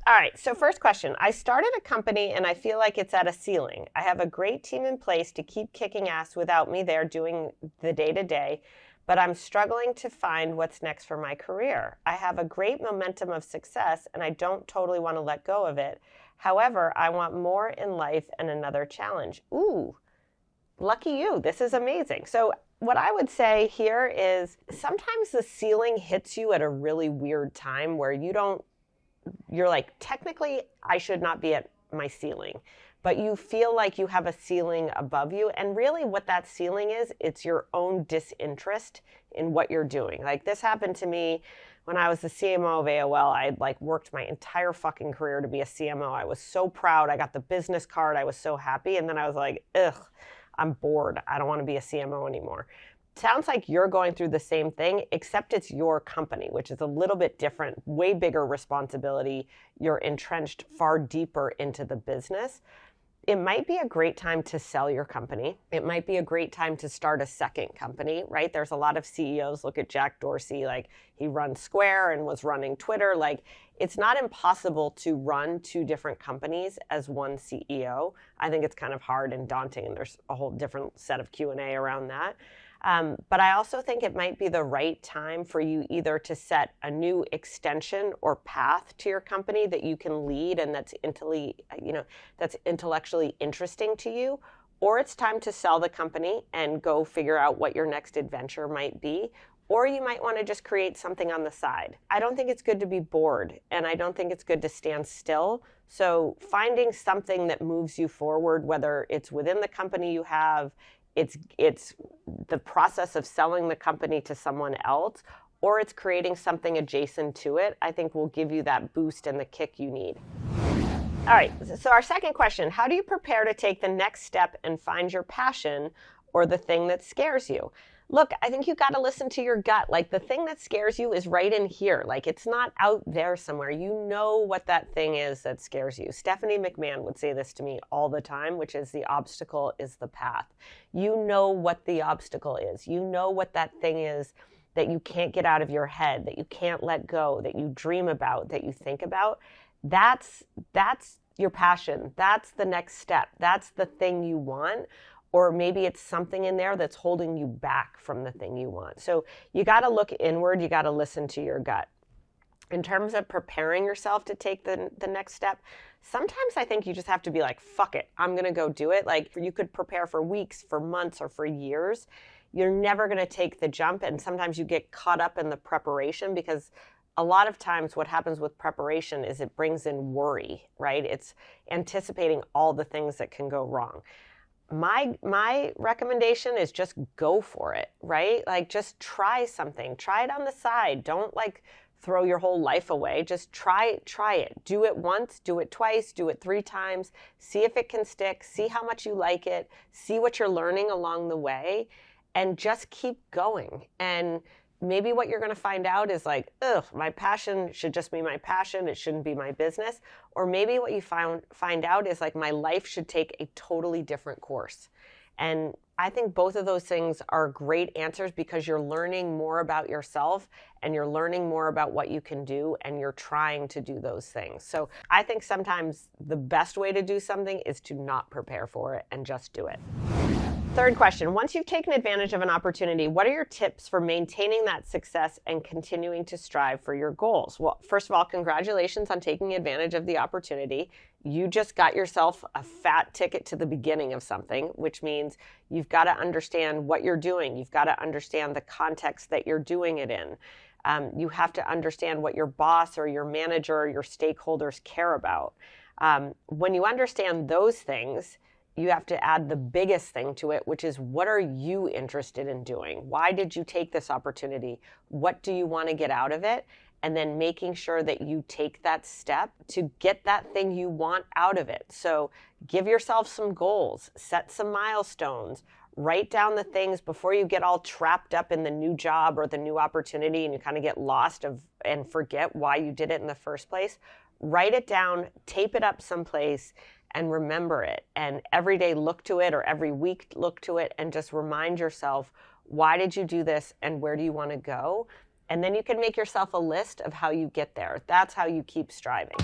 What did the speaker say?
All right, so first question. I started a company and I feel like it's at a ceiling. I have a great team in place to keep kicking ass without me there doing the day-to-day, but I'm struggling to find what's next for my career. I have a great momentum of success and I don't totally want to let go of it. However, I want more in life and another challenge. Ooh, lucky you. This is amazing. So what I would say here is sometimes the ceiling hits you at a really weird time where you're like, technically, I should not be at my ceiling, but you feel like you have a ceiling above you. And really what that ceiling is, it's your own disinterest in what you're doing. Like this happened to me when I was the CMO of AOL. I like worked my entire fucking career to be a CMO. I was so proud. I got the business card. I was so happy. And then I was like, ugh, I'm bored. I don't want to be a CMO anymore. Sounds like you're going through the same thing, except it's your company, which is a little bit different, way bigger responsibility. You're entrenched far deeper into the business. It might be a great time to sell your company. It might be a great time to start a second company, right? There's a lot of CEOs. Look at Jack Dorsey, like he runs Square and was running Twitter. Like it's not impossible to run two different companies as one CEO. I think it's kind of hard and daunting, and there's a whole different set of Q&A around that. But I also think it might be the right time for you either to set a new extension or path to your company that you can lead and that's intellectually interesting to you, or it's time to sell the company and go figure out what your next adventure might be, or you might want to just create something on the side. I don't think it's good to be bored, and I don't think it's good to stand still. So finding something that moves you forward, whether it's within the company you have, it's the process of selling the company to someone else, or it's creating something adjacent to it, I think will give you that boost and the kick you need. All right, so our second question, how do you prepare to take the next step and find your passion or the thing that scares you? Look, I think you got to listen to your gut. Like the thing that scares you is right in here. Like it's not out there somewhere. You know what that thing is that scares you. Stephanie McMahon would say this to me all the time, which is the obstacle is the path. You know what the obstacle is. You know what that thing is that you can't get out of your head, that you can't let go, that you dream about, that you think about. That's your passion. That's the next step. That's the thing you want. Or maybe it's something in there that's holding you back from the thing you want. So you got to look inward. You got to listen to your gut. In terms of preparing yourself to take the next step, sometimes I think you just have to be like, fuck it, I'm going to go do it. Like you could prepare for weeks, for months, or for years. You're never going to take the jump. And sometimes you get caught up in the preparation because a lot of times what happens with preparation is it brings in worry, right? It's anticipating all the things that can go wrong. My recommendation is just go for it, right? Like just try something. Try it on the side. Don't like throw your whole life away. Just try it. Do it once, do it twice, do it 3 times. See if it can stick. See how much you like it. See what you're learning along the way, and just keep going. And maybe what you're going to find out is like, ugh, my passion should just be my passion. It shouldn't be my business. Or maybe what you find out is like, my life should take a totally different course. And I think both of those things are great answers because you're learning more about yourself and you're learning more about what you can do and you're trying to do those things. So I think sometimes the best way to do something is to not prepare for it and just do it. Third question, once you've taken advantage of an opportunity, what are your tips for maintaining that success and continuing to strive for your goals? Well, first of all, congratulations on taking advantage of the opportunity. You just got yourself a fat ticket to the beginning of something, which means you've got to understand what you're doing. You've got to understand the context that you're doing it in. You have to understand what your boss or your manager or your stakeholders care about. When you understand those things, you have to add the biggest thing to it, which is what are you interested in doing? Why did you take this opportunity? What do you want to get out of it? And then making sure that you take that step to get that thing you want out of it. So give yourself some goals, set some milestones, write down the things before you get all trapped up in the new job or the new opportunity and you kind of get lost and forget why you did it in the first place. Write it down, tape it up someplace, and remember it. And every day look to it, or every week look to it, and just remind yourself, why did you do this and where do you want to go? And then you can make yourself a list of how you get there. That's how you keep striving.